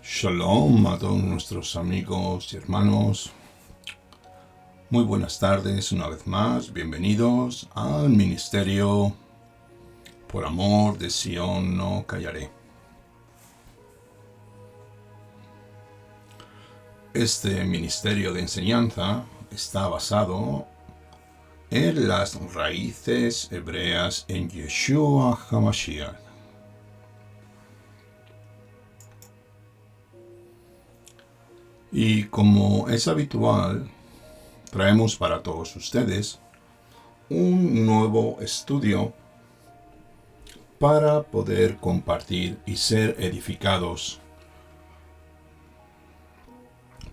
Shalom a todos nuestros amigos y hermanos. Muy buenas tardes una vez más. Bienvenidos al ministerio Por Amor de Sion No Callaré. Este ministerio de enseñanza está basado en las raíces hebreas en Yeshua HaMashiach. Y como es habitual, traemos para todos ustedes un nuevo estudio para poder compartir y ser edificados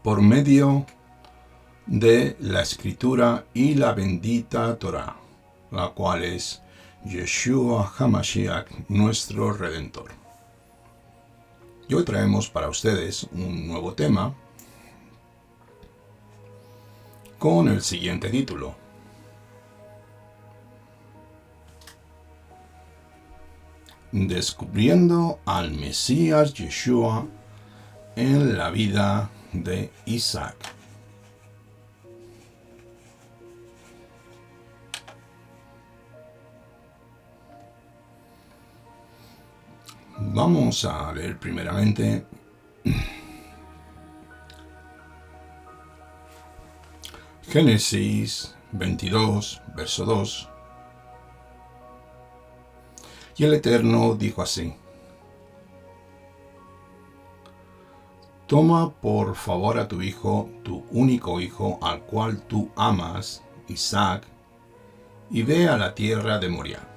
por medio de la Escritura y la bendita Torah, la cual es Yeshua HaMashiach, nuestro Redentor. Y hoy traemos para ustedes un nuevo tema con el siguiente título: Descubriendo al Mesías Yeshua en la vida de Isaac. Vamos a leer primeramente Génesis 22, verso 2. Y el Eterno dijo así: Toma por favor a tu hijo, tu único hijo, al cual tú amas, Isaac, y ve a la tierra de Moriah.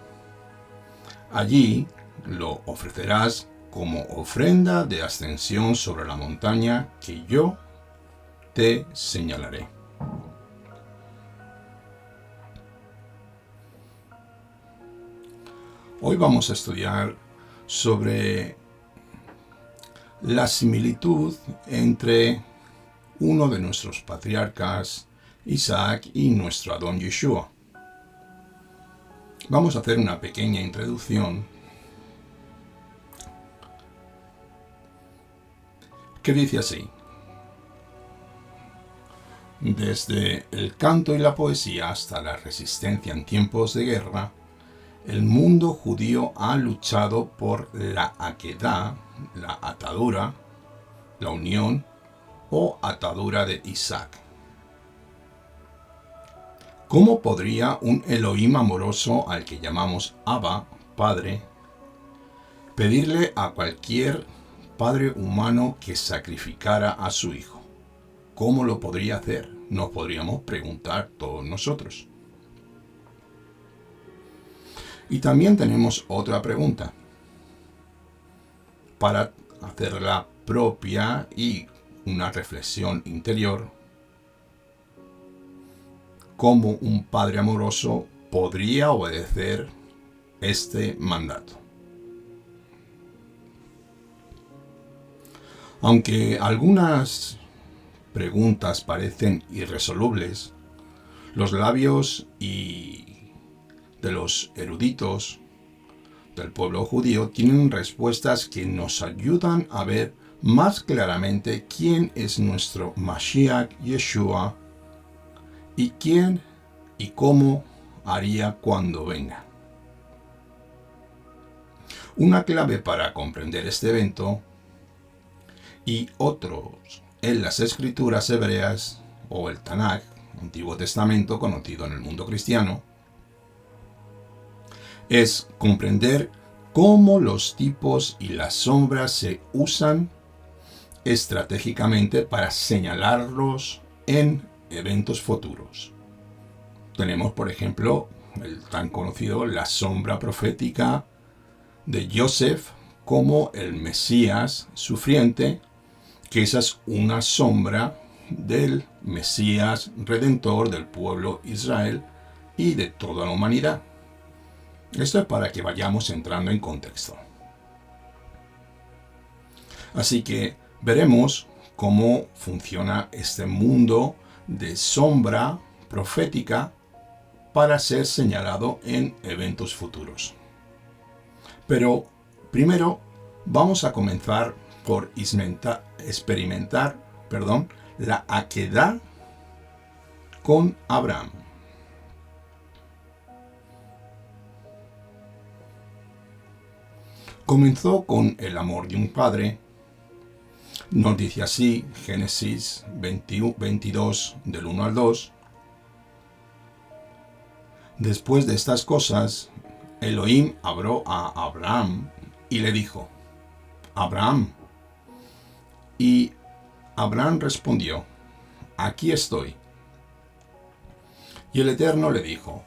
Allí lo ofrecerás como ofrenda de ascensión sobre la montaña que yo te señalaré. Hoy vamos a estudiar sobre la similitud entre uno de nuestros patriarcas, Isaac, y nuestro Adón Yeshua. Vamos a hacer una pequeña introducción que dice así: desde el canto y la poesía hasta la resistencia en tiempos de guerra, el mundo judío ha luchado por la akedah, la atadura, la unión o atadura de Isaac. ¿Cómo podría un Elohim amoroso al que llamamos Abba, Padre, pedirle a cualquier padre humano que sacrificara a su hijo? ¿Cómo lo podría hacer? Nos podríamos preguntar todos nosotros. Y también tenemos otra pregunta para hacerla propia y una reflexión interior: ¿cómo un padre amoroso podría obedecer este mandato? Aunque algunas preguntas parecen irresolubles, los labios de los eruditos del pueblo judío tienen respuestas que nos ayudan a ver más claramente quién es nuestro Mashiach Yeshua y quién y cómo haría cuando venga. Una clave para comprender este evento y otros en las escrituras hebreas o el Tanaj, Antiguo Testamento conocido en el mundo cristiano, es comprender cómo los tipos y las sombras se usan estratégicamente para señalarlos en eventos futuros. Tenemos, por ejemplo, el tan conocido la sombra profética de Joseph como el Mesías sufriente, que esa es una sombra del Mesías redentor del pueblo Israel y de toda la humanidad. Esto es para que vayamos entrando en contexto. Así que veremos cómo funciona este mundo de sombra profética para ser señalado en eventos futuros. Pero primero vamos a comenzar por experimentar la aquedad con Abraham. Comenzó con el amor de un padre. Nos dice así Génesis 22 del 1 al 2. Después de estas cosas, Elohim habló a Abraham y le dijo: Abraham. Y Abraham respondió: aquí estoy. Y el Eterno le dijo: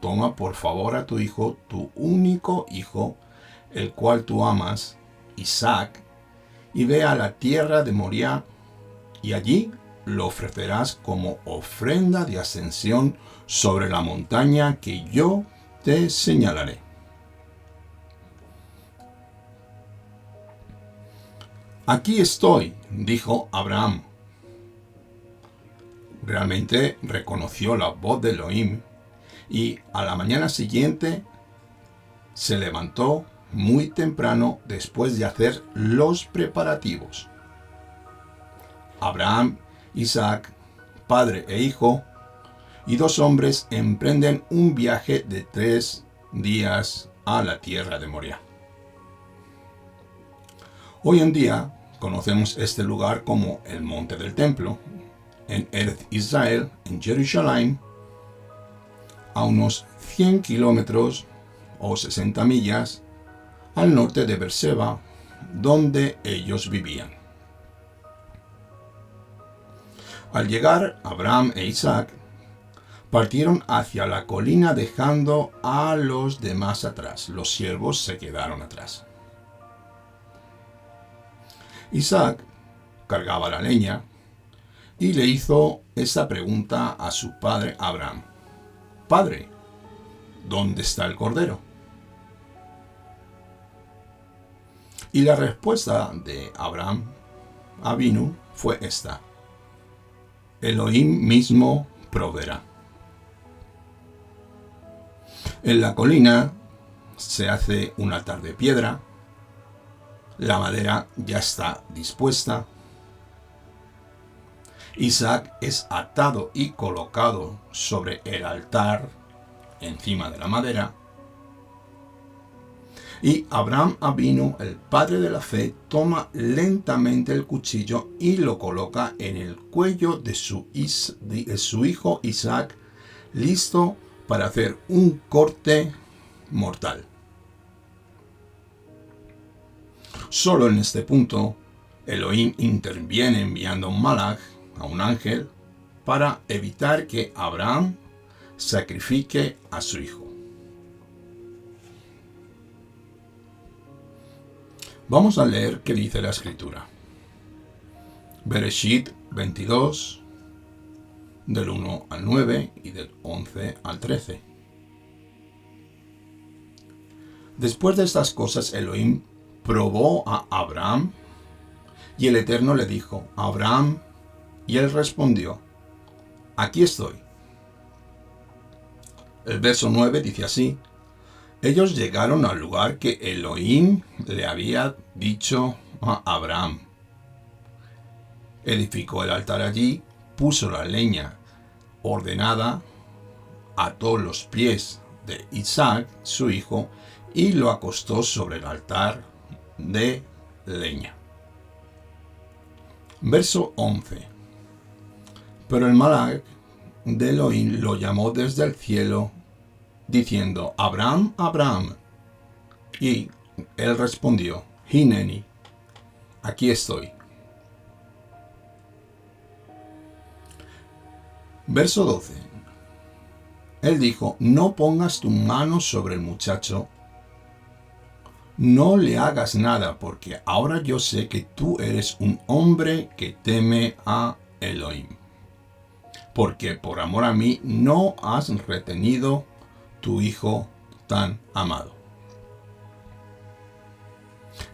toma por favor a tu hijo, tu único hijo, el cual tú amas, Isaac, y ve a la tierra de Moriah, y allí lo ofrecerás como ofrenda de ascensión sobre la montaña que yo te señalaré. Aquí estoy, dijo Abraham. Realmente reconoció la voz de Elohim y a la mañana siguiente se levantó muy temprano después de hacer los preparativos. Abraham, Isaac, padre e hijo, y 2 hombres emprenden un viaje de 3 días a la tierra de Moriah. Hoy en día conocemos este lugar como el Monte del Templo, en Eretz Israel, en Jerusalén, a unos 100 kilómetros o 60 millas al norte de Beerseba, donde ellos vivían. Al llegar Abraham e Isaac, partieron hacia la colina dejando a los demás atrás. Los siervos se quedaron atrás. Isaac cargaba la leña y le hizo esta pregunta a su padre Abraham: Padre, ¿dónde está el cordero? Y la respuesta de Abraham Avinu fue esta: Elohim mismo proveerá. En la colina se hace un altar de piedra, la madera ya está dispuesta, Isaac es atado y colocado sobre el altar encima de la madera, y Abraham Avinu, el padre de la fe, toma lentamente el cuchillo y lo coloca en el cuello de su hijo Isaac, listo para hacer un corte mortal. Solo en este punto, Elohim interviene enviando a un malaj, a un ángel, para evitar que Abraham sacrifique a su hijo. Vamos a leer qué dice la escritura. Bereshit 22, del 1 al 9 y del 11 al 13. Después de estas cosas, Elohim probó a Abraham, y el Eterno le dijo: Abraham, y él respondió: aquí estoy. El verso 9 dice así: ellos llegaron al lugar que Elohim le había dicho a Abraham. Edificó el altar allí, puso la leña ordenada, ató los pies de Isaac, su hijo, y lo acostó sobre el altar de leña. Verso 11. Pero el malaj de Elohim lo llamó desde el cielo, diciendo: Abraham, Abraham. Y él respondió: Hineni, aquí estoy. Verso 12. Él dijo: no pongas tu mano sobre el muchacho, no le hagas nada, porque ahora yo sé que tú eres un hombre que teme a Elohim, porque por amor a mí no has retenido tu hijo tan amado.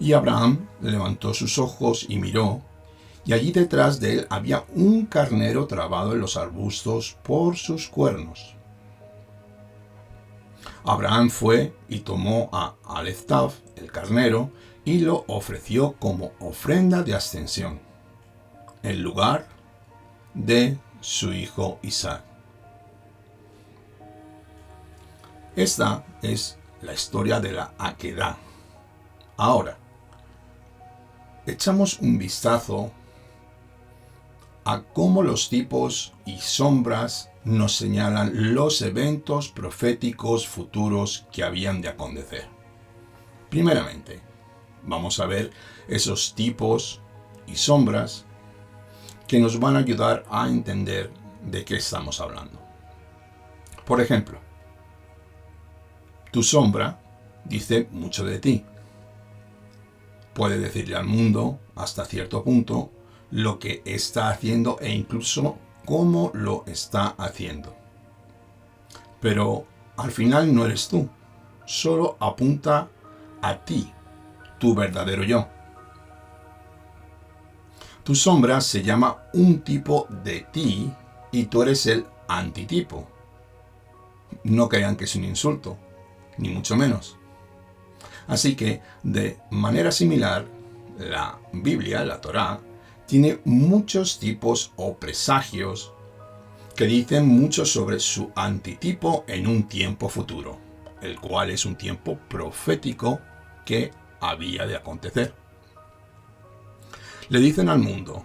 Y Abraham levantó sus ojos y miró, y allí detrás de él había un carnero trabado en los arbustos por sus cuernos. Abraham fue y tomó a Aleftaf, el carnero, y lo ofreció como ofrenda de ascensión, en lugar de su hijo Isaac. Esta es la historia de la Akedah. Ahora, echamos un vistazo a cómo los tipos y sombras nos señalan los eventos proféticos futuros que habían de acontecer. Primeramente, vamos a ver esos tipos y sombras que nos van a ayudar a entender de qué estamos hablando. Por ejemplo, tu sombra dice mucho de ti. Puede decirle al mundo, hasta cierto punto, lo que está haciendo e incluso cómo lo está haciendo. Pero al final no eres tú, solo apunta a ti, tu verdadero yo. Tu sombra se llama un tipo de ti y tú eres el antitipo. No crean que es un insulto, ni mucho menos. Así que, de manera similar, la Biblia, la Torá, tiene muchos tipos o presagios que dicen mucho sobre su antitipo en un tiempo futuro, el cual es un tiempo profético que había de acontecer. Le dicen al mundo,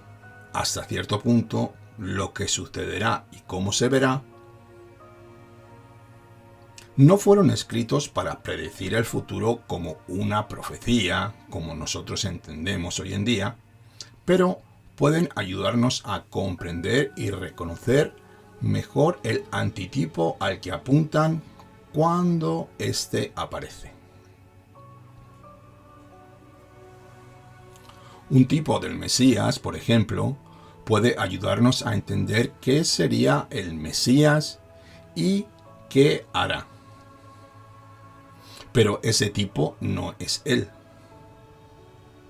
hasta cierto punto, lo que sucederá y cómo se verá. No fueron escritos para predecir el futuro como una profecía, como nosotros entendemos hoy en día, pero pueden ayudarnos a comprender y reconocer mejor el antitipo al que apuntan cuando éste aparece. Un tipo del Mesías, por ejemplo, puede ayudarnos a entender qué sería el Mesías y qué hará. Pero ese tipo no es él.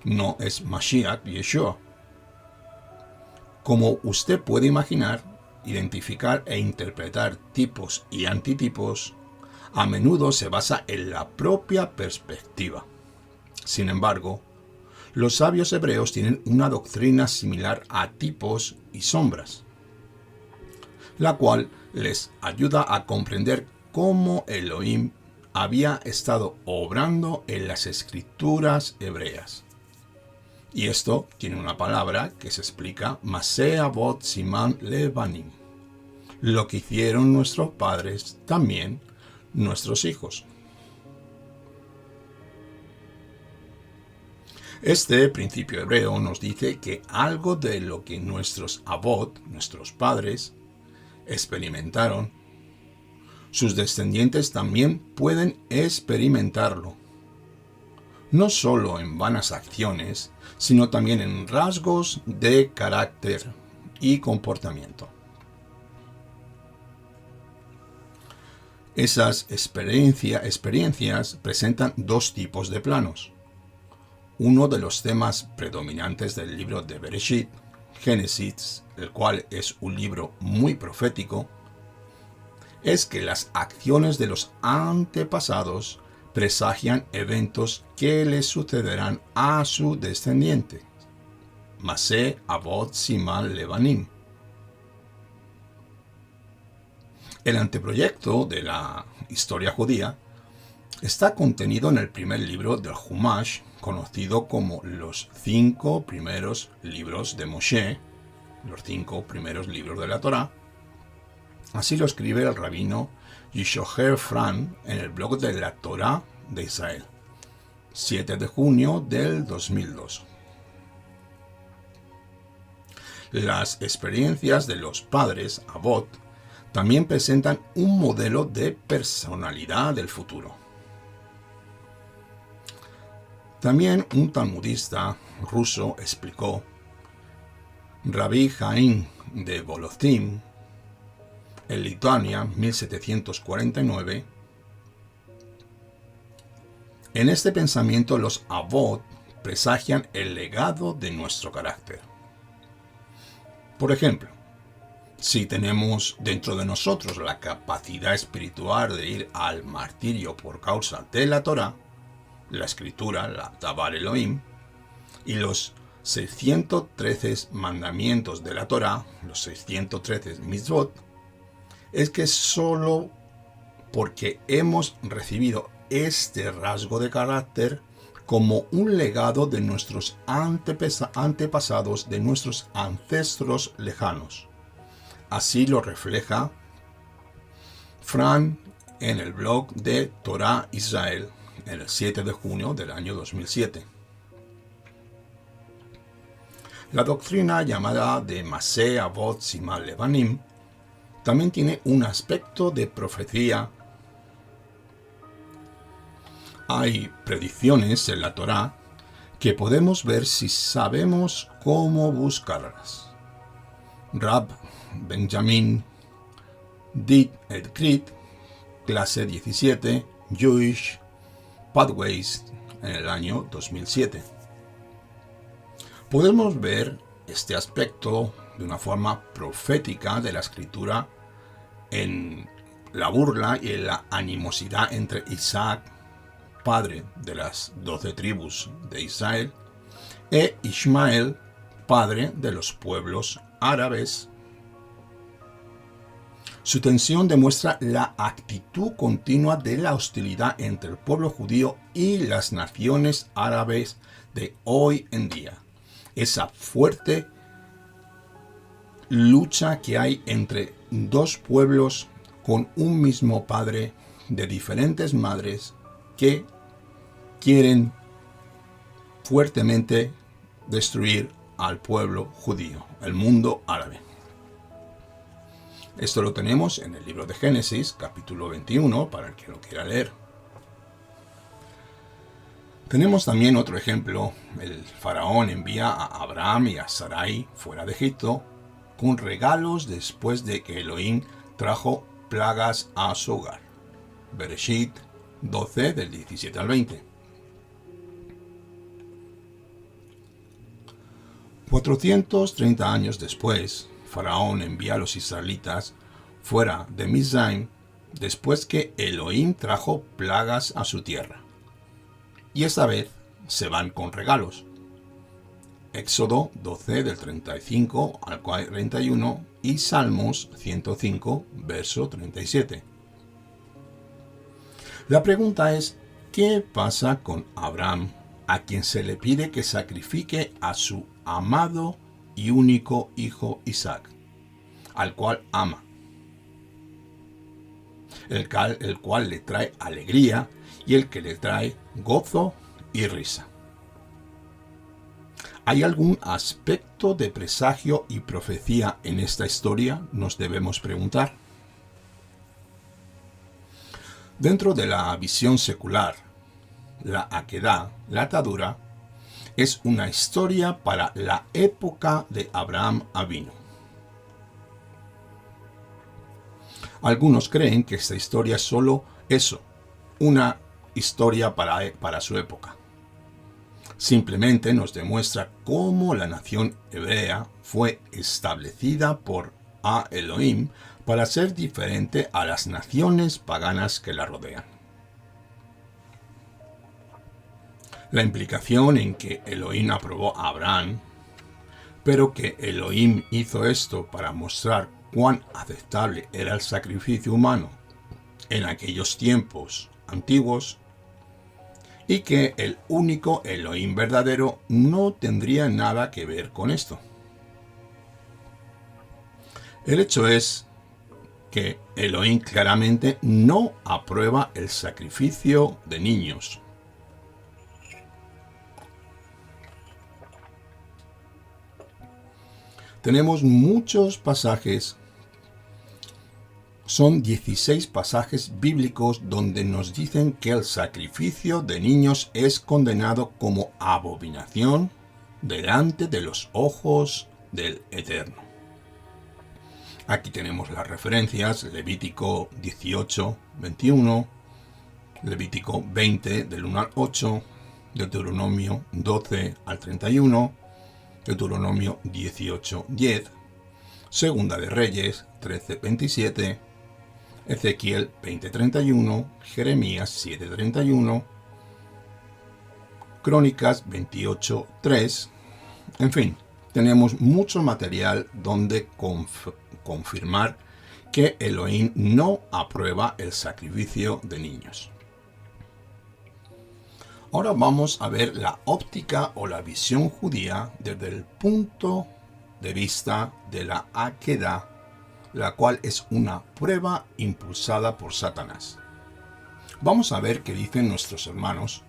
No es Mashiach Yeshua. Como usted puede imaginar, identificar e interpretar tipos y antitipos a menudo se basa en la propia perspectiva. Sin embargo, los sabios hebreos tienen una doctrina similar a tipos y sombras, la cual les ayuda a comprender cómo Elohim había estado obrando en las escrituras hebreas. Y esto tiene una palabra que se explica Maseh Avot Siman Levanim. Lo que hicieron nuestros padres, también nuestros hijos. Este principio hebreo nos dice que algo de lo que nuestros Avot, nuestros padres, experimentaron, sus descendientes también pueden experimentarlo. No solo en vanas acciones, sino también en rasgos de carácter y comportamiento. Esas experiencias presentan dos tipos de planos. Uno de los temas predominantes del libro de Bereshit, Génesis, el cual es un libro muy profético, es que las acciones de los antepasados presagian eventos que le sucederán a su descendiente. Maseh Avot Siman Levanim. El anteproyecto de la historia judía está contenido en el primer libro del Humash, conocido como los 5 primeros libros de Moshe, los 5 primeros libros de la Torá. Así lo escribe el rabino Yishoher Fran en el blog de la Torá de Israel, 7 de junio del 2002. Las experiencias de los padres, Avot, también presentan un modelo de personalidad del futuro. También un talmudista ruso explicó, Rabbi Jaim de Volozhin, en Lituania, 1749, en este pensamiento los Avot presagian el legado de nuestro carácter. Por ejemplo, si tenemos dentro de nosotros la capacidad espiritual de ir al martirio por causa de la Torá, la escritura, la Dabar Elohim, y los 613 mandamientos de la Torá, los 613 mitzvot, es que solo porque hemos recibido este rasgo de carácter como un legado de nuestros antepasados, de nuestros ancestros lejanos. Así lo refleja Fran en el blog de Torah Israel, el 7 de junio del año 2007. La doctrina llamada de Maseh Avot Siman Levanim también tiene un aspecto de profecía. Hay predicciones en la Torá que podemos ver si sabemos cómo buscarlas. Rab Benjamin Dit et Crit, clase 17, Jewish Pathways, en el año 2007. Podemos ver este aspecto de una forma profética de la escritura en la burla y en la animosidad entre Isaac, padre de las 12 tribus de Israel, e Ismael, padre de los pueblos árabes. Su tensión demuestra la actitud continua de la hostilidad entre el pueblo judío y las naciones árabes de hoy en día. Esa fuerte lucha que hay entre dos pueblos con un mismo padre de diferentes madres que quieren fuertemente destruir al pueblo judío, el mundo árabe. Esto lo tenemos en el libro de Génesis, capítulo 21, para el que lo quiera leer. Tenemos también otro ejemplo. El faraón envía a Abraham y a Sarai fuera de Egipto con regalos después de que Elohim trajo plagas a su hogar. Bereshit 12, del 17 al 20. 430 años después, Faraón envía a los israelitas fuera de Mizraim después que Elohim trajo plagas a su tierra. Y esta vez se van con regalos. Éxodo 12, del 35 al 41 y Salmos 105, verso 37. La pregunta es, ¿qué pasa con Abraham, a quien se le pide que sacrifique a su amado y único hijo Isaac, al cual ama, el cual le trae alegría y el que le trae gozo y risa? ¿Hay algún aspecto de presagio y profecía en esta historia? Nos debemos preguntar. Dentro de la visión secular, la Akedah, la atadura, es una historia para la época de Abraham Avinu. Algunos creen que esta historia es solo eso, una historia para su época. Simplemente nos demuestra cómo la nación hebrea fue establecida por Elohim para ser diferente a las naciones paganas que la rodean. La implicación en que Elohim aprobó a Abraham, pero que Elohim hizo esto para mostrar cuán aceptable era el sacrificio humano en aquellos tiempos antiguos, y que el único Elohim verdadero no tendría nada que ver con esto. El hecho es que Elohim claramente no aprueba el sacrificio de niños. Tenemos muchos pasajes, son 16 pasajes bíblicos donde nos dicen que el sacrificio de niños es condenado como abominación delante de los ojos del Eterno. Aquí tenemos las referencias: Levítico 18, 21, Levítico 20, del 1 al 8, Deuteronomio 12 al 31, Deuteronomio 18, 10, Segunda de Reyes 13, 27, Ezequiel 20, 31, Jeremías 7, 31, Crónicas 28:3. En fin, tenemos mucho material donde confirmar que Elohim no aprueba el sacrificio de niños. Ahora vamos a ver la óptica o la visión judía desde el punto de vista de la Akedah, la cual es una prueba impulsada por Satanás. Vamos a ver qué dicen nuestros hermanos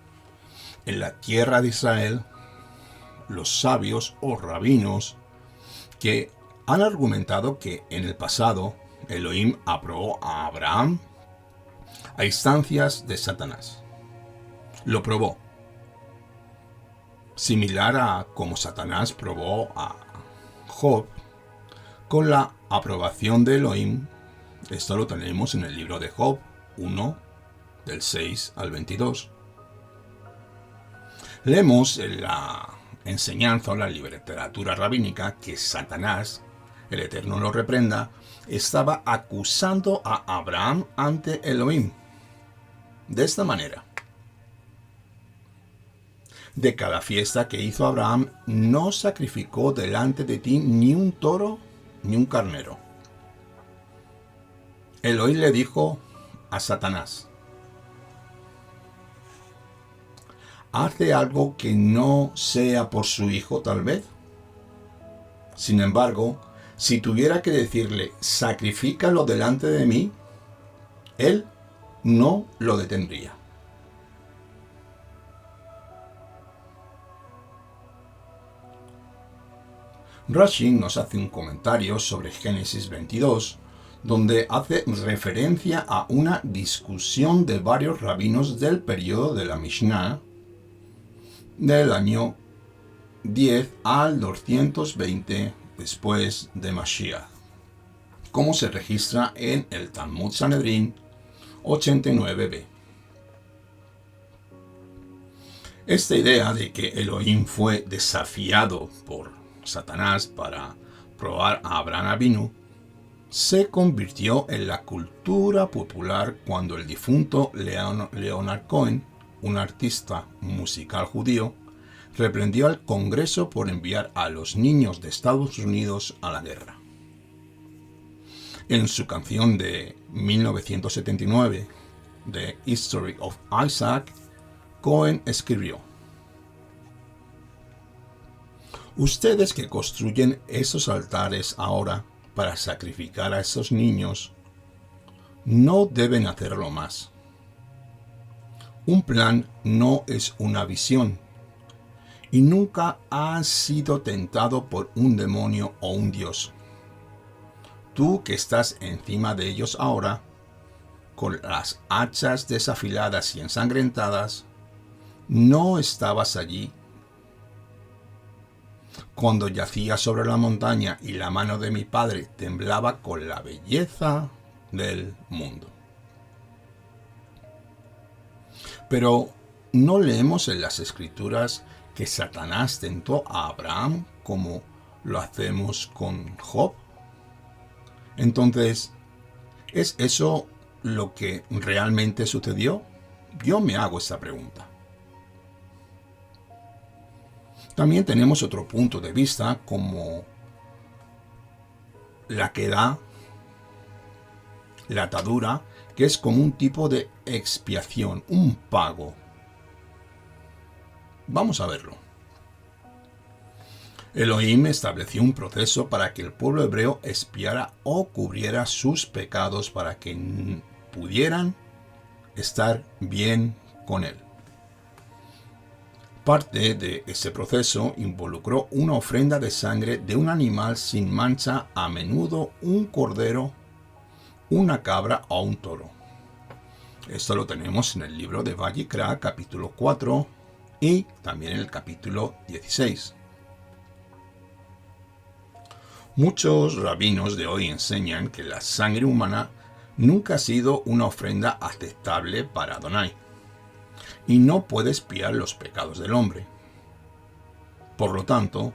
en la tierra de Israel, los sabios o rabinos que han argumentado que en el pasado Elohim aprobó a Abraham a instancias de Satanás. Lo probó, similar a como Satanás probó a Job con la aprobación de Elohim. Esto lo tenemos en el libro de Job 1, del 6 al 22. Leemos en la enseñanza o la literatura rabínica que Satanás, el Eterno lo reprenda, estaba acusando a Abraham ante Elohim. De esta manera: de cada fiesta que hizo Abraham, no sacrificó delante de ti ni un toro ni un carnero. Elohim le dijo a Satanás: ¿hace algo que no sea por su hijo, tal vez? Sin embargo, si tuviera que decirle, sacrifícalo delante de mí, él no lo detendría. Rashi nos hace un comentario sobre Génesis 22, donde hace referencia a una discusión de varios rabinos del periodo de la Mishnah, del año 10 al 220 después de Mashiach, como se registra en el Talmud Sanedrín 89b. Esta idea de que Elohim fue desafiado por Satanás para probar a Abraham Avinu se convirtió en la cultura popular cuando el difunto Leonard Cohen, un artista musical judío, reprendió al Congreso por enviar a los niños de Estados Unidos a la guerra. En su canción de 1979, The History of Isaac, Cohen escribió: ustedes que construyen esos altares ahora para sacrificar a esos niños, no deben hacerlo más. Un plan no es una visión, y nunca has sido tentado por un demonio o un dios. Tú que estás encima de ellos ahora, con las hachas desafiladas y ensangrentadas, no estabas allí cuando yacía sobre la montaña y la mano de mi padre temblaba con la belleza del mundo. Pero ¿no leemos en las Escrituras que Satanás tentó a Abraham como lo hacemos con Job? Entonces, ¿es eso lo que realmente sucedió? Yo me hago esta pregunta. También tenemos otro punto de vista como la Akedah, la atadura, que es como un tipo de expiación, un pago. Vamos a verlo. Elohim estableció un proceso para que el pueblo hebreo expiara o cubriera sus pecados para que pudieran estar bien con él. Parte de ese proceso involucró una ofrenda de sangre de un animal sin mancha, a menudo un cordero, una cabra o un toro. Esto lo tenemos en el libro de Vayikra, capítulo 4, y también en el capítulo 16. Muchos rabinos de hoy enseñan que la sangre humana nunca ha sido una ofrenda aceptable para Adonai, y no puede expiar los pecados del hombre. Por lo tanto,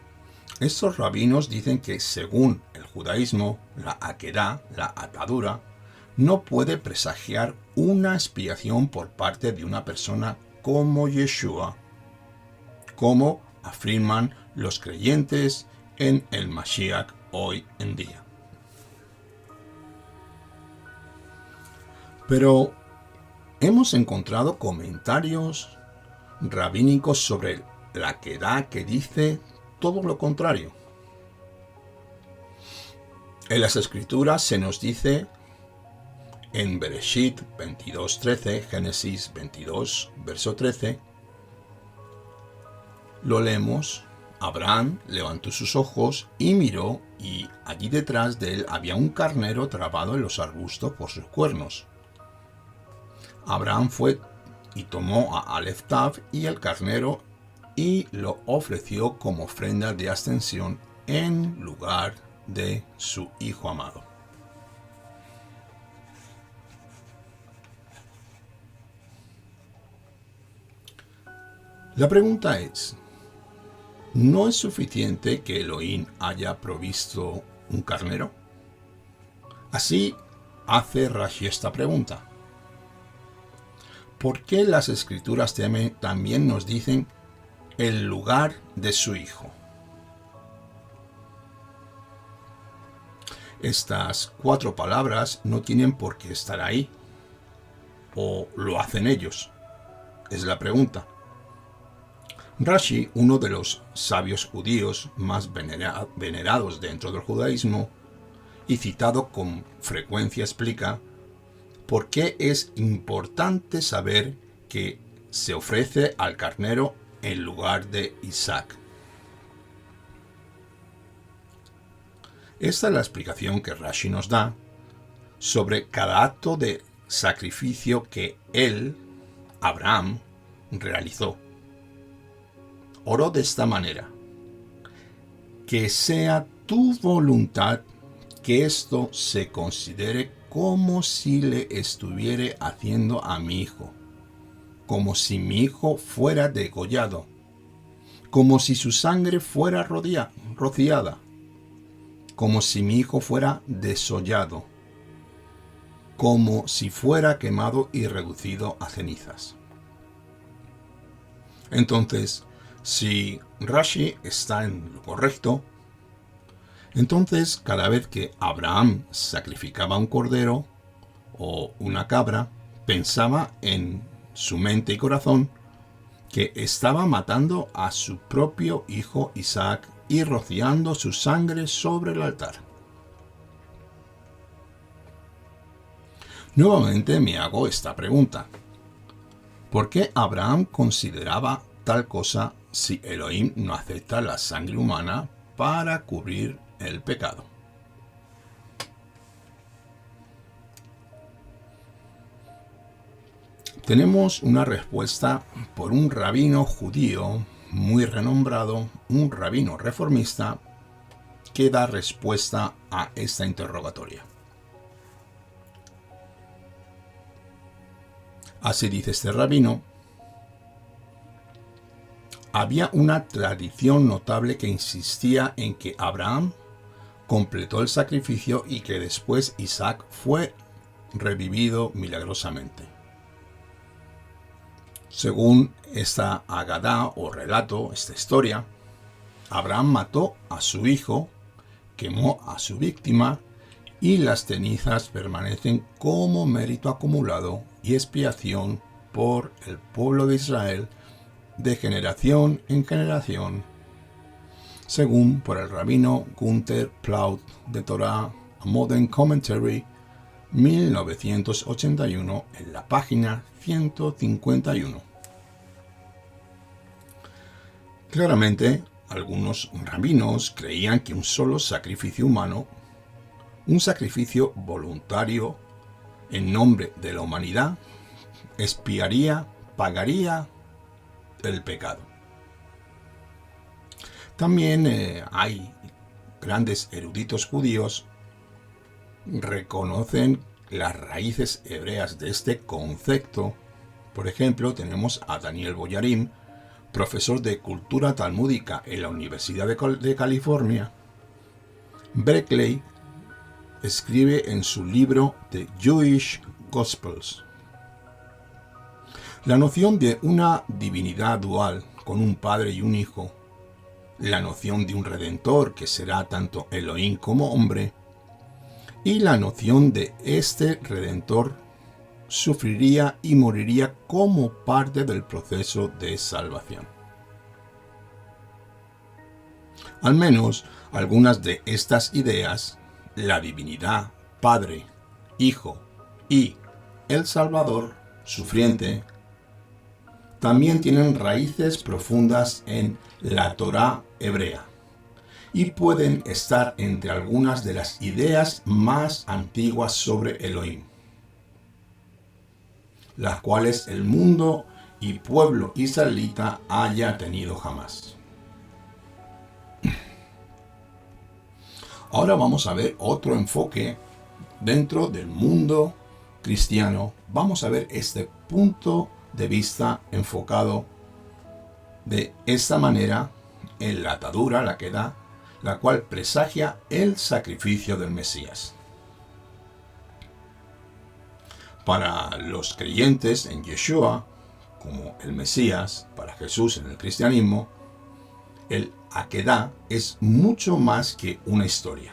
estos rabinos dicen que según el judaísmo, la Akedah, la atadura, no puede presagiar una expiación por parte de una persona como Yeshua, como afirman los creyentes en el Mashiach hoy en día. Pero hemos encontrado comentarios rabínicos sobre la Kedá que dice todo lo contrario. En las Escrituras se nos dice en Bereshit 22:13, Génesis 22, verso 13, lo leemos: Abraham levantó sus ojos y miró, y allí detrás de él había un carnero trabado en los arbustos por sus cuernos. Abraham fue y tomó a Aleftab y el carnero y lo ofreció como ofrenda de ascensión en lugar de su hijo amado. La pregunta es, ¿no es suficiente que Elohim haya provisto un carnero? Así hace Rashi esta pregunta. ¿Por qué las Escrituras también nos dicen el lugar de su hijo? Estas 4 palabras no tienen por qué estar ahí. ¿O lo hacen ellos? Es la pregunta. Rashi, uno de los sabios judíos más venerados dentro del judaísmo y citado con frecuencia, explica por qué es importante saber que se ofrece al carnero en lugar de Isaac. Esta es la explicación que Rashi nos da sobre cada acto de sacrificio que él, Abraham, realizó. Oró de esta manera: que sea tu voluntad que esto se considere como si le estuviera haciendo a mi hijo, como si mi hijo fuera degollado, como si su sangre fuera rociada, como si mi hijo fuera desollado, como si fuera quemado y reducido a cenizas. Entonces, si Rashi está en lo correcto, entonces cada vez que Abraham sacrificaba un cordero o una cabra, pensaba en su mente y corazón que estaba matando a su propio hijo Isaac y rociando su sangre sobre el altar. Nuevamente me hago esta pregunta: ¿por qué Abraham consideraba tal cosa si Elohim no acepta la sangre humana para cubrir el pecado? Tenemos una respuesta por un rabino judío muy renombrado, un rabino reformista, que da respuesta a esta interrogatoria. Así dice este rabino: había una tradición notable que insistía en que Abraham completó el sacrificio y que después Isaac fue revivido milagrosamente. Según esta agadá o relato, esta historia, Abraham mató a su hijo, quemó a su víctima y las cenizas permanecen como mérito acumulado y expiación por el pueblo de Israel de generación en generación, según por el rabino Gunther Plaut de Torah A Modern Commentary 1981 en la página 151. Claramente, algunos rabinos creían que un solo sacrificio humano, un sacrificio voluntario en nombre de la humanidad, pagaría el pecado. También hay grandes eruditos judíos reconocen las raíces hebreas de este concepto. Por ejemplo, tenemos a Daniel Boyarim, profesor de cultura talmúdica en la Universidad de California, Berkeley, escribe en su libro The Jewish Gospels. La noción de una divinidad dual, con un padre y un hijo, la noción de un redentor que será tanto Elohim como hombre, y la noción de este redentor sufriría y moriría como parte del proceso de salvación. Al menos algunas de estas ideas, la divinidad, Padre, Hijo y el Salvador sufriente, también tienen raíces profundas en la Torá hebrea y pueden estar entre algunas de las ideas más antiguas sobre Elohim, las cuales el mundo y pueblo israelita haya tenido jamás. Ahora vamos a ver otro enfoque dentro del mundo cristiano. Vamos a ver este punto de vista enfocado de esta manera en la atadura, la que da, la cual presagia el sacrificio del Mesías. Para los creyentes en Yeshua, como el Mesías, para Jesús en el cristianismo, el Akedah es mucho más que una historia.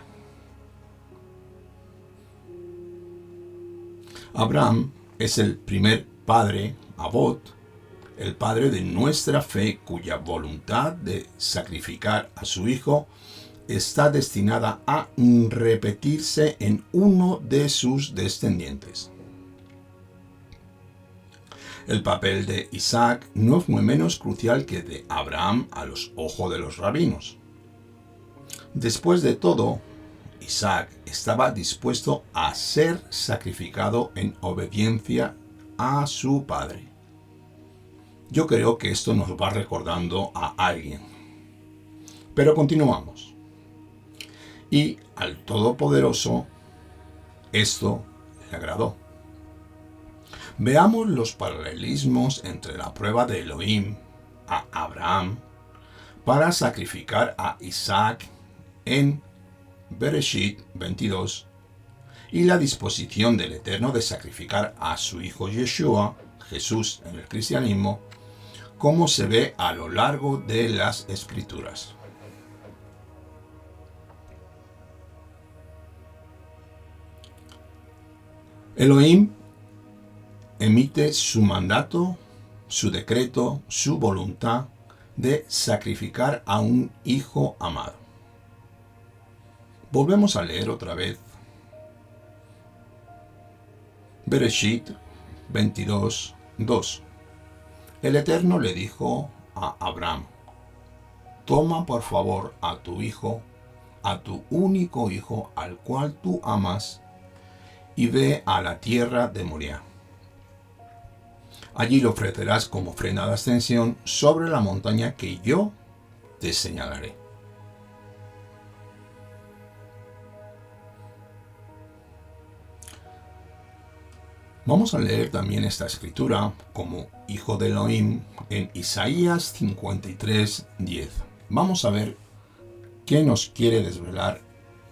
Abraham es el primer padre, Avot, el padre de nuestra fe, cuya voluntad de sacrificar a su hijo está destinada a repetirse en uno de sus descendientes. El papel de Isaac no fue menos crucial que de Abraham a los ojos de los rabinos. Después de todo, Isaac estaba dispuesto a ser sacrificado en obediencia a su padre. Yo creo que esto nos va recordando a alguien. Pero continuamos. Y al Todopoderoso esto le agradó. Veamos los paralelismos entre la prueba de Elohim a Abraham para sacrificar a Isaac en Bereshit 22 y la disposición del Eterno de sacrificar a su hijo Yeshua, Jesús en el cristianismo, como se ve a lo largo de las Escrituras. Elohim emite su mandato, su decreto, su voluntad de sacrificar a un hijo amado. Volvemos a leer otra vez Bereshit 22, 2. El Eterno le dijo a Abraham: toma por favor a tu hijo, a tu único hijo al cual tú amas, y ve a la tierra de Moriah. Allí lo ofrecerás como ofrenda de ascensión sobre la montaña que yo te señalaré. Vamos a leer también esta escritura como hijo de Elohim en Isaías 53, 10. Vamos a ver qué nos quiere desvelar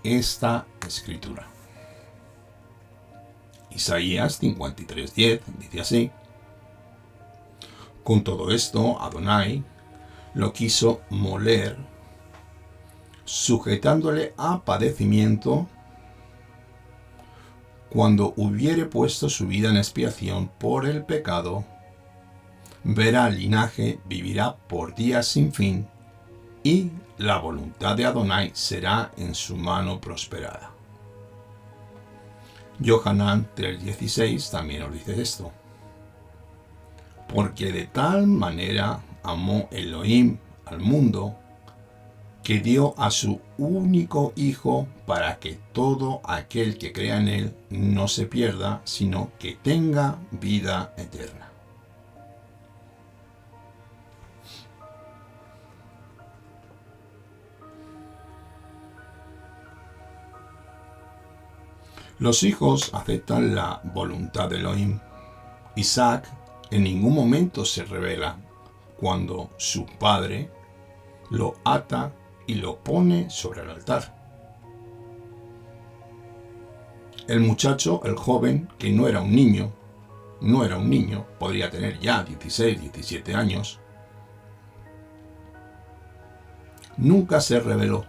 esta escritura. Isaías 53, 10 dice así: con todo esto, Adonai lo quiso moler, sujetándole a padecimiento, cuando hubiere puesto su vida en expiación por el pecado, verá linaje, vivirá por días sin fin, y la voluntad de Adonai será en su mano prosperada. Yohanan 3:16 también nos dice esto: porque de tal manera amó Elohim al mundo, que dio a su único Hijo, para que todo aquel que crea en Él no se pierda, sino que tenga vida eterna. Los hijos aceptan la voluntad de Elohim. Isaac en ningún momento se rebela cuando su padre lo ata y lo pone sobre el altar. El muchacho, el joven, que no era un niño, podría tener ya 16, 17 años, nunca se rebeló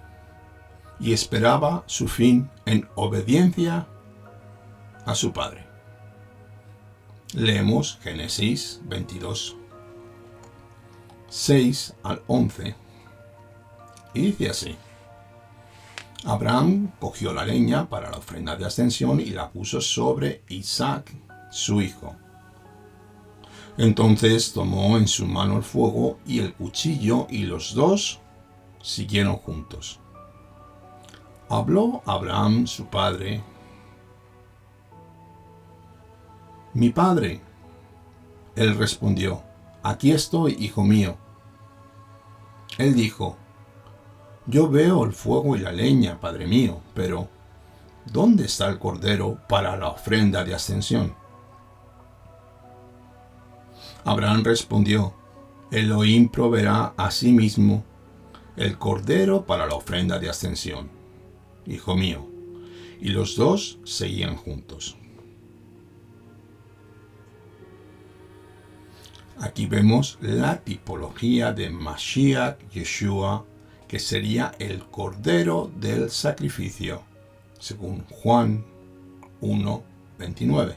y esperaba su fin en obediencia a su padre. Leemos Génesis 22, 6 al 11, y dice así: Abraham cogió la leña para la ofrenda de ascensión y la puso sobre Isaac, su hijo. Entonces tomó en su mano el fuego y el cuchillo, y los dos siguieron juntos. Habló Abraham, su padre: «Mi padre». Él respondió: «Aquí estoy, hijo mío». Él dijo: «Yo veo el fuego y la leña, padre mío, pero ¿dónde está el cordero para la ofrenda de ascensión?». Abraham respondió: «Elohim proveerá a sí mismo el cordero para la ofrenda de ascensión, hijo mío». Y los dos seguían juntos. Aquí vemos la tipología de Mashiach Yeshua, que sería el cordero del sacrificio, según Juan 1:29.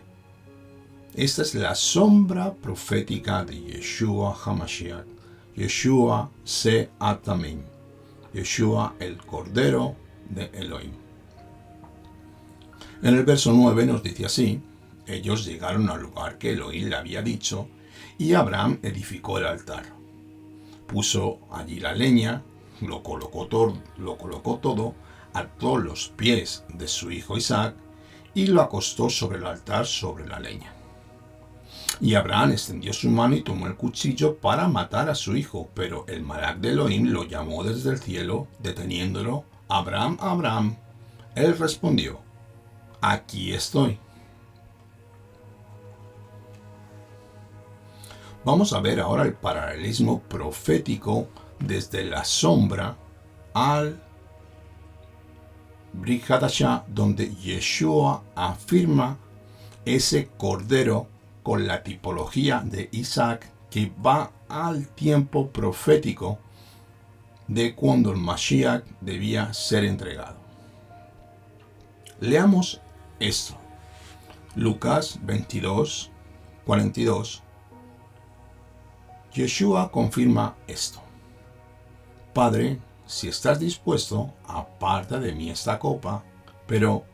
Esta es la sombra profética de Yeshua HaMashiach, Yeshua Se'atamin, Yeshua el cordero de Elohim. En el verso 9 nos dice así: ellos llegaron al lugar que Elohim le había dicho, y Abraham edificó el altar. Puso allí la leña, lo colocó todo, ató los pies de su hijo Isaac y lo acostó sobre el altar sobre la leña. Y Abraham extendió su mano y tomó el cuchillo para matar a su hijo, pero el malach de Elohim lo llamó desde el cielo, deteniéndolo: «Abraham, Abraham». Él respondió: «Aquí estoy». Vamos a ver ahora el paralelismo profético desde la sombra al Brit Hadashah, donde Yeshua afirma ese cordero con la tipología de Isaac, que va al tiempo profético de cuando el Mashiach debía ser entregado. Leamos esto. Lucas 22, 42. Yeshua confirma esto: «Padre, si estás dispuesto, aparta de mí esta copa, pero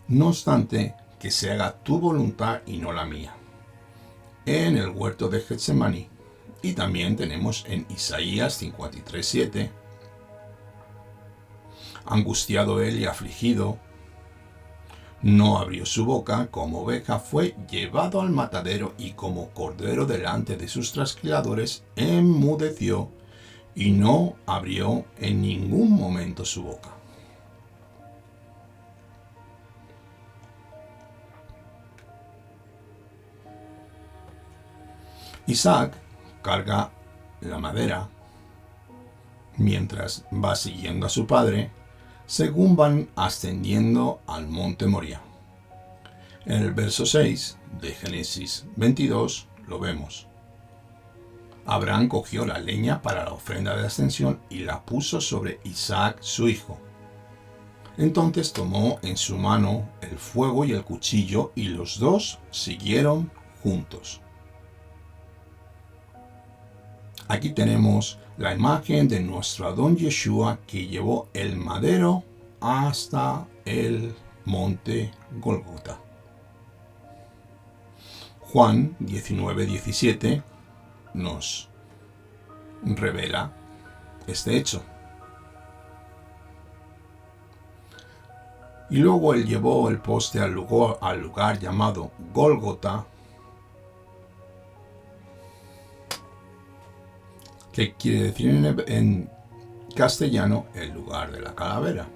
no obstante que se haga tu voluntad y no la mía». En el huerto de Getsemaní. Y también tenemos en Isaías 53:7: «Angustiado él y afligido, no abrió su boca, como oveja fue llevado al matadero, y como cordero delante de sus trasquiladores enmudeció, y no abrió en ningún momento su boca». Isaac carga la madera mientras va siguiendo a su padre, según van ascendiendo al monte Moría. En el verso 6 de Génesis 22 lo vemos: Abraham cogió la leña para la ofrenda de ascensión y la puso sobre Isaac su hijo. Entonces tomó en su mano el fuego y el cuchillo, y los dos siguieron juntos. Aquí tenemos la imagen de nuestro Adón Yeshua, que llevó el madero hasta el monte Golgota. Juan 19:17 nos revela este hecho. Y luego él llevó el poste al lugar llamado Gólgota, que quiere decir en castellano el lugar de la calavera.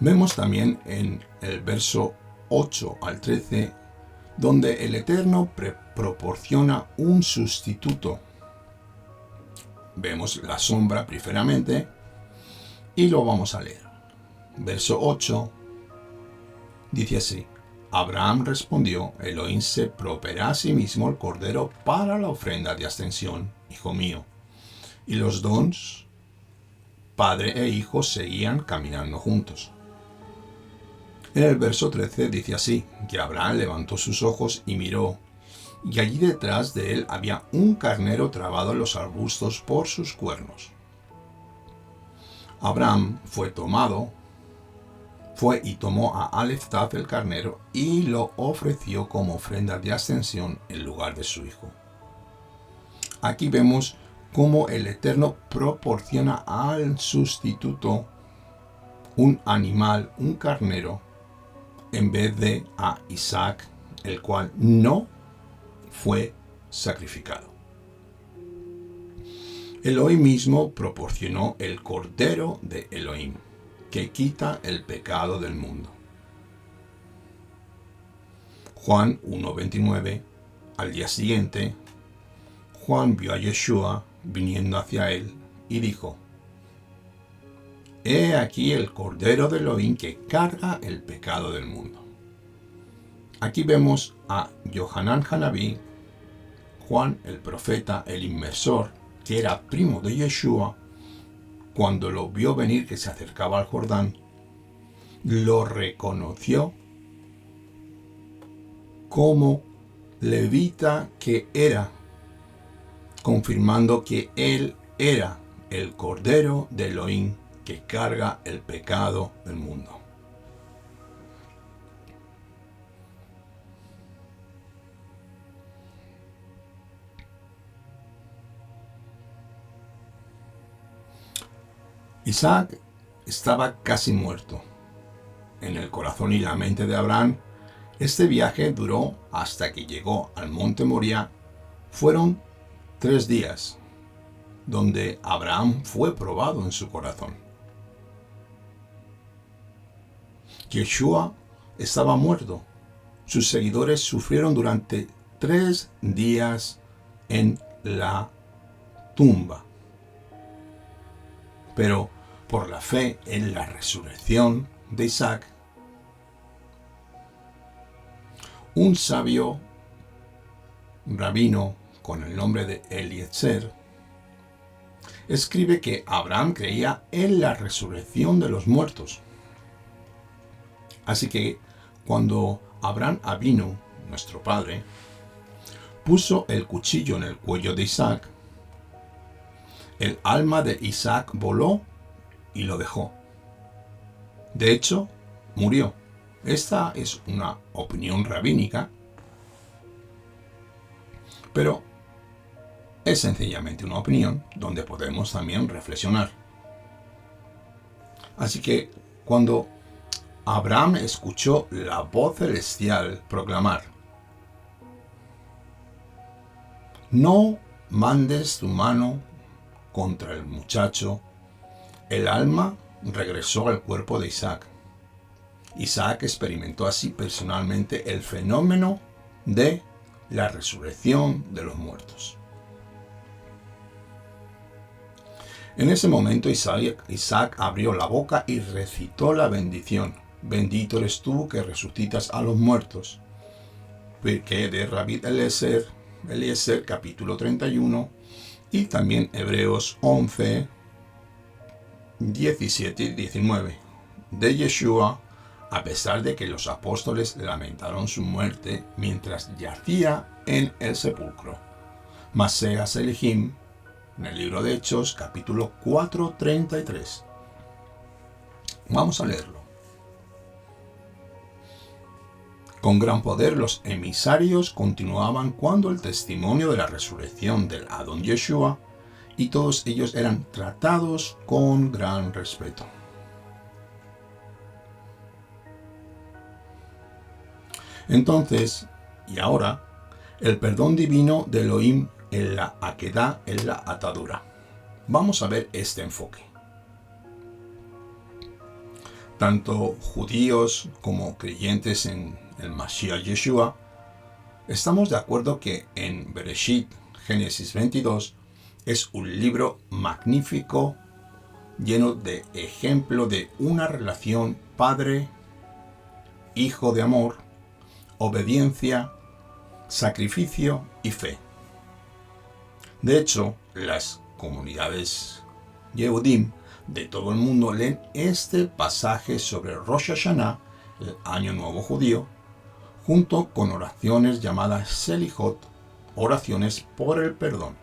Vemos también en el verso 8 al 13, donde el Eterno proporciona un sustituto. Vemos la sombra primeramente y lo vamos a leer. Verso 8 dice así: Abraham respondió: Elohim se proveerá a sí mismo el cordero para la ofrenda de ascensión, hijo mío. Y los dos, padre e hijo, seguían caminando juntos. En el verso 13 dice así, que Abraham levantó sus ojos y miró, y allí detrás de él había un carnero trabado en los arbustos por sus cuernos. Abraham fue y tomó a Aleftaz el carnero y lo ofreció como ofrenda de ascensión en lugar de su hijo. Aquí vemos cómo el Eterno proporciona al sustituto un animal, un carnero, en vez de a Isaac, el cual no fue sacrificado. Elohim mismo proporcionó el Cordero de Elohim, que quita el pecado del mundo. Juan 1:29. Al día siguiente, Juan vio a Yeshua viniendo hacia él y dijo: He aquí el Cordero de Elohim que carga el pecado del mundo. Aquí vemos a Yohanan Hanabí, Juan el profeta, el inmersor, que era primo de Yeshua, cuando lo vio venir que se acercaba al Jordán, lo reconoció como levita que era, confirmando que él era el Cordero de Elohim que carga el pecado del mundo. Isaac estaba casi muerto. En el corazón y la mente de Abraham, este viaje duró hasta que llegó al monte Moriah. Fueron 3 días, donde Abraham fue probado en su corazón. Yeshua estaba muerto. Sus seguidores sufrieron durante 3 días en la tumba. Pero por la fe en la resurrección de Isaac, un sabio rabino con el nombre de Eliezer escribe que Abraham creía en la resurrección de los muertos. Así que cuando Abraham Avinu, nuestro padre, puso el cuchillo en el cuello de Isaac, el alma de Isaac voló y lo dejó. De hecho, murió. Esta es una opinión rabínica, pero es sencillamente una opinión donde podemos también reflexionar. Así que cuando Abraham escuchó la voz celestial proclamar: No mandes tu mano contra el muchacho, el alma regresó al cuerpo de Isaac. Isaac experimentó así personalmente el fenómeno de la resurrección de los muertos. En ese momento Isaac abrió la boca y recitó la bendición: Bendito eres tú que resucitas a los muertos. Porque de Rabbi Eliezer, capítulo 31, y también Hebreos 11, 17 y 19. De Yeshua, a pesar de que los apóstoles lamentaron su muerte mientras yacía en el sepulcro. Maseas Elohim, en el libro de Hechos, capítulo 4, 33. Vamos a leerlo. Con gran poder los emisarios continuaban cuando el testimonio de la resurrección del Adón Yeshua, y todos ellos eran tratados con gran respeto. Entonces, y ahora, el perdón divino de Elohim en la Akedah, en la atadura. Vamos a ver este enfoque. Tanto judíos como creyentes en el Mashiach Yeshua, estamos de acuerdo que en Bereshit, Génesis 22, es un libro magnífico, lleno de ejemplo de una relación padre-hijo de amor, obediencia, sacrificio y fe. De hecho, las comunidades Yehudim de todo el mundo leen este pasaje sobre Rosh Hashanah, el Año Nuevo Judío, junto con oraciones llamadas Selihot, oraciones por el perdón.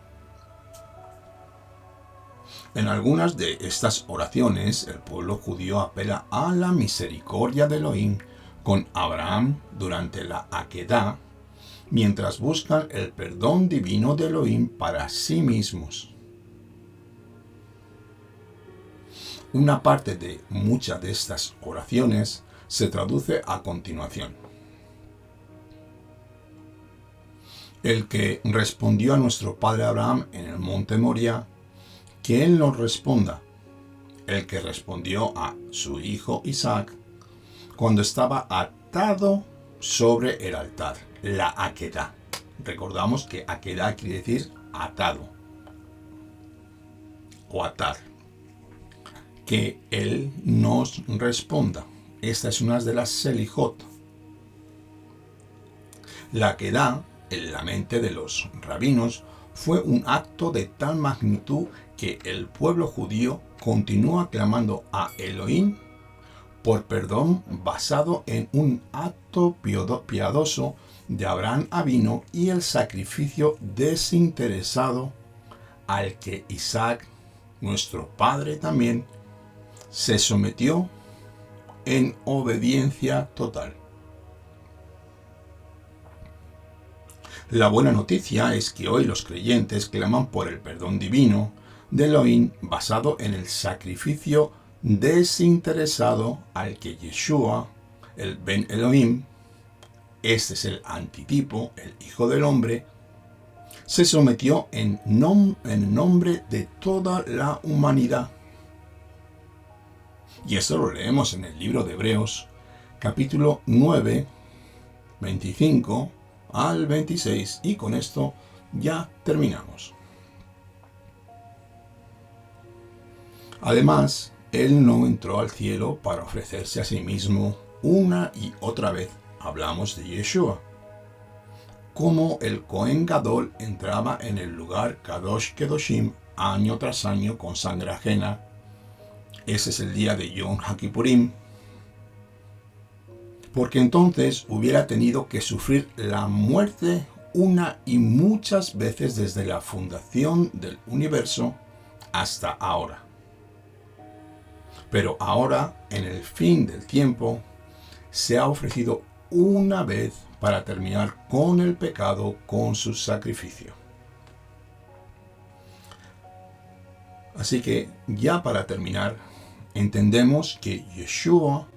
En algunas de estas oraciones, el pueblo judío apela a la misericordia de Elohim con Abraham durante la Akedah, mientras buscan el perdón divino de Elohim para sí mismos. Una parte de muchas de estas oraciones se traduce a continuación. El que respondió a nuestro padre Abraham en el monte Moria, que él nos responda. El que respondió a su hijo Isaac cuando estaba atado sobre el altar, la Akedah. Recordamos que Akedah quiere decir atado o atar. Que él nos responda. Esta es una de las Selihot. La Akedah, en la mente de los rabinos, fue un acto de tal magnitud que el pueblo judío continúa clamando a Elohim por perdón basado en un acto piadoso de Abraham Avino y el sacrificio desinteresado al que Isaac, nuestro padre también, se sometió en obediencia total. La buena noticia es que hoy los creyentes claman por el perdón divino de Elohim basado en el sacrificio desinteresado al que Yeshua, el Ben Elohim, este es el antitipo, el Hijo del Hombre, se sometió en nombre de toda la humanidad. Y esto lo leemos en el libro de Hebreos, capítulo 9, 25 al 26, y con esto ya terminamos. Además, él no entró al cielo para ofrecerse a sí mismo una y otra vez. Hablamos de Yeshua. Como el Cohen Gadol entraba en el lugar Kadosh Kedoshim año tras año con sangre ajena. Ese es el día de Yom HaKippurim. Porque entonces hubiera tenido que sufrir la muerte una y muchas veces desde la fundación del universo hasta ahora. Pero ahora, en el fin del tiempo, se ha ofrecido una vez para terminar con el pecado con su sacrificio. Así que, ya para terminar, entendemos que Yeshua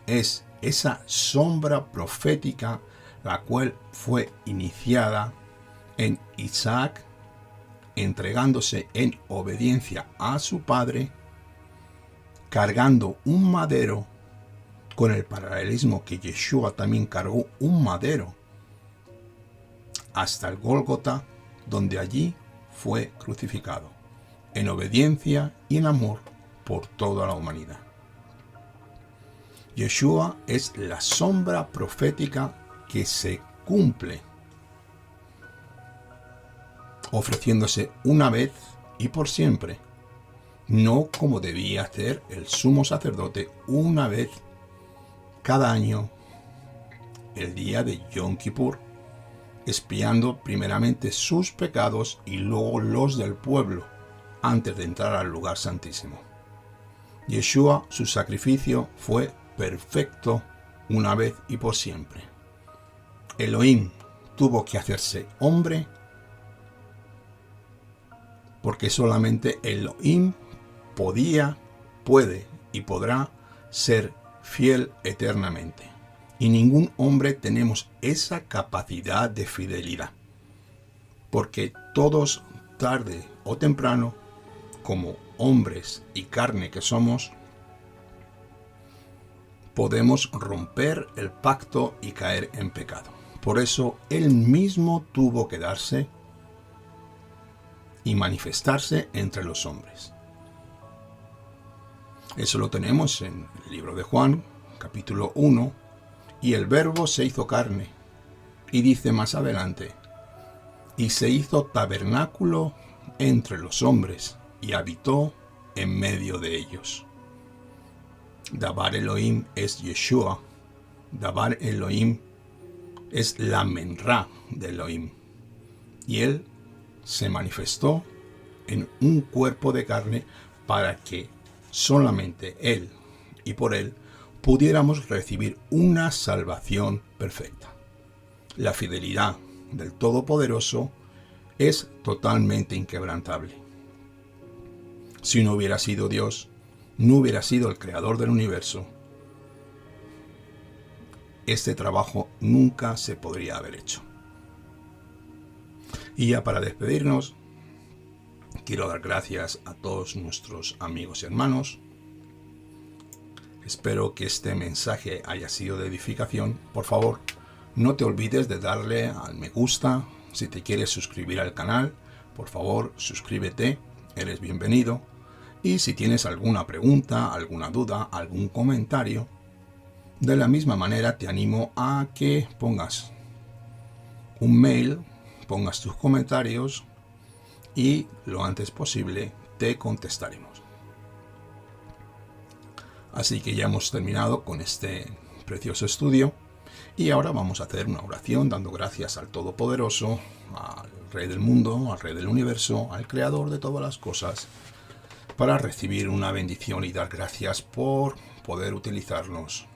es esa sombra profética la cual fue iniciada en Isaac, entregándose en obediencia a su padre, cargando un madero, con el paralelismo que Yeshua también cargó un madero hasta el Gólgota, donde allí fue crucificado, en obediencia y en amor por toda la humanidad. Yeshua es la sombra profética que se cumple, ofreciéndose una vez y por siempre, no como debía hacer el sumo sacerdote una vez cada año, el día de Yom Kippur, expiando primeramente sus pecados y luego los del pueblo, antes de entrar al lugar santísimo. Yeshua, su sacrificio fue perfecto una vez y por siempre. Elohim tuvo que hacerse hombre porque solamente Elohim puede y podrá ser fiel eternamente. Y ningún hombre tenemos esa capacidad de fidelidad. Porque todos, tarde o temprano, como hombres y carne que somos, podemos romper el pacto y caer en pecado. Por eso él mismo tuvo que darse y manifestarse entre los hombres. Eso lo tenemos en el libro de Juan, capítulo 1, Y el Verbo se hizo carne. Y dice más adelante, y se hizo tabernáculo entre los hombres, y habitó en medio de ellos. Dabar Elohim es Yeshua. Dabar Elohim es la menra de Elohim. Y él se manifestó en un cuerpo de carne para que solamente él y por él pudiéramos recibir una salvación perfecta. La fidelidad del Todopoderoso es totalmente inquebrantable. Si no hubiera sido Dios, no hubiera sido el creador del universo, este trabajo nunca se podría haber hecho. Y ya para despedirnos, quiero dar gracias a todos nuestros amigos y hermanos. Espero que este mensaje haya sido de edificación. Por favor, no te olvides de darle al me gusta. Si te quieres suscribir al canal, por favor, suscríbete. Eres bienvenido. Y si tienes alguna pregunta, alguna duda, algún comentario, de la misma manera te animo a que pongas un mail, pongas tus comentarios y lo antes posible te contestaremos. Así que ya hemos terminado con este precioso estudio y ahora vamos a hacer una oración dando gracias al Todopoderoso, al Rey del mundo, al Rey del universo, al Creador de todas las cosas, para recibir una bendición y dar gracias por poder utilizarnos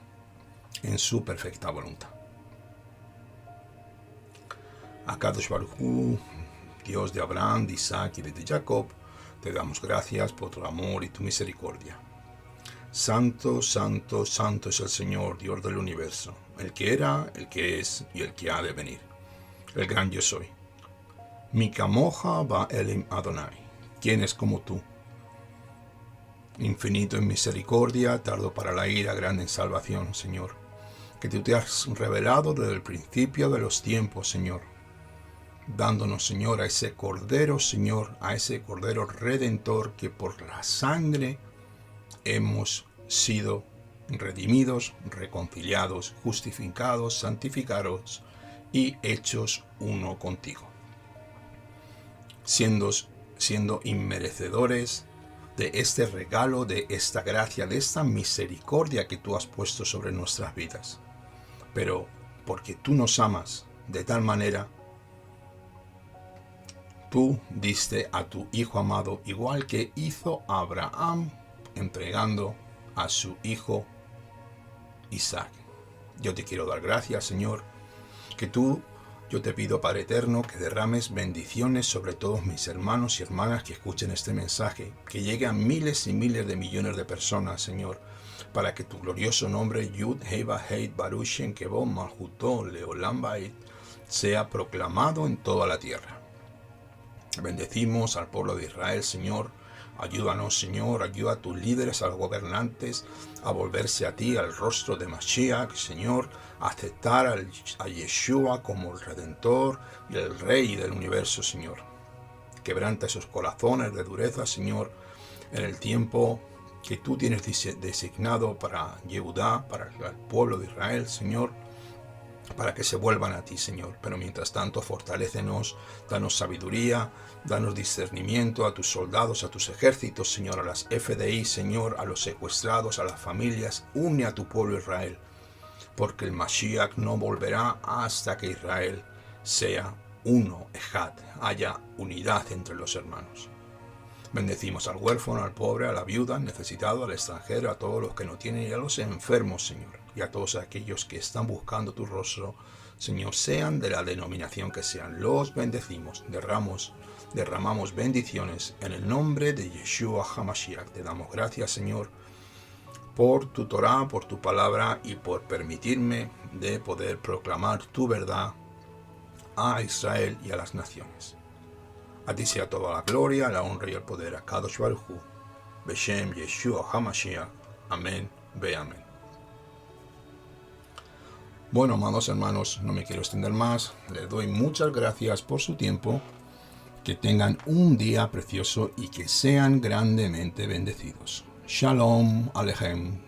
en su perfecta voluntad. Akadosh Baruj Hu, Dios de Abraham, de Isaac y de Jacob, te damos gracias por tu amor y tu misericordia. Santo, santo, santo es el Señor, Dios del universo, el que era, el que es y el que ha de venir, el gran yo soy. Mi kamoja va Elim Adonai, ¿quién es como tú? Infinito en misericordia, tardo para la ira, grande en salvación, Señor. Que tú te has revelado desde el principio de los tiempos, Señor. Dándonos, Señor, a ese Cordero, Señor, a ese Cordero Redentor que por la sangre hemos sido redimidos, reconciliados, justificados, santificados y hechos uno contigo. Siendo inmerecedores de este regalo, de esta gracia, de esta misericordia que tú has puesto sobre nuestras vidas. Pero porque tú nos amas de tal manera, tú diste a tu Hijo amado, igual que hizo Abraham, entregando a su hijo Isaac. Yo te quiero dar gracias, Señor, que yo te pido, Padre Eterno, que derrames bendiciones sobre todos mis hermanos y hermanas que escuchen este mensaje, que llegue a miles y miles de millones de personas, Señor, para que tu glorioso nombre, Yud Hei Heit Baruch Shem Kevod Malchuto Leolam Bait, sea proclamado en toda la tierra. Bendecimos al pueblo de Israel, Señor. Ayúdanos, Señor, ayuda a tus líderes, a los gobernantes, a volverse a ti, al rostro de Mashiach, Señor, a aceptar a Yeshua como el Redentor y el Rey del universo, Señor. Quebranta esos corazones de dureza, Señor, en el tiempo que tú tienes designado para Yehudá, para el pueblo de Israel, Señor, para que se vuelvan a ti, Señor. Pero mientras tanto, fortalécenos, danos sabiduría, danos discernimiento a tus soldados, a tus ejércitos, Señor, a las FDI, Señor, a los secuestrados, a las familias. Une a tu pueblo Israel, porque el Mashiach no volverá hasta que Israel sea uno, Ejad, haya unidad entre los hermanos. Bendecimos al huérfano, al pobre, a la viuda, al necesitado, al extranjero, a todos los que no tienen y a los enfermos, Señor, y a todos aquellos que están buscando tu rostro, Señor, sean de la denominación que sean. Los bendecimos, derramamos bendiciones en el nombre de Yeshua HaMashiach. Te damos gracias, Señor, por tu Torah, por tu palabra y por permitirme de poder proclamar tu verdad a Israel y a las naciones. A ti sea toda la gloria, la honra y el poder. A Kadosh Baruj Hu, Beshem Yeshua HaMashiach. Amén, ve amén. Bueno, amados hermanos, no me quiero extender más. Les doy muchas gracias por su tiempo. Que tengan un día precioso y que sean grandemente bendecidos. Shalom Aleichem.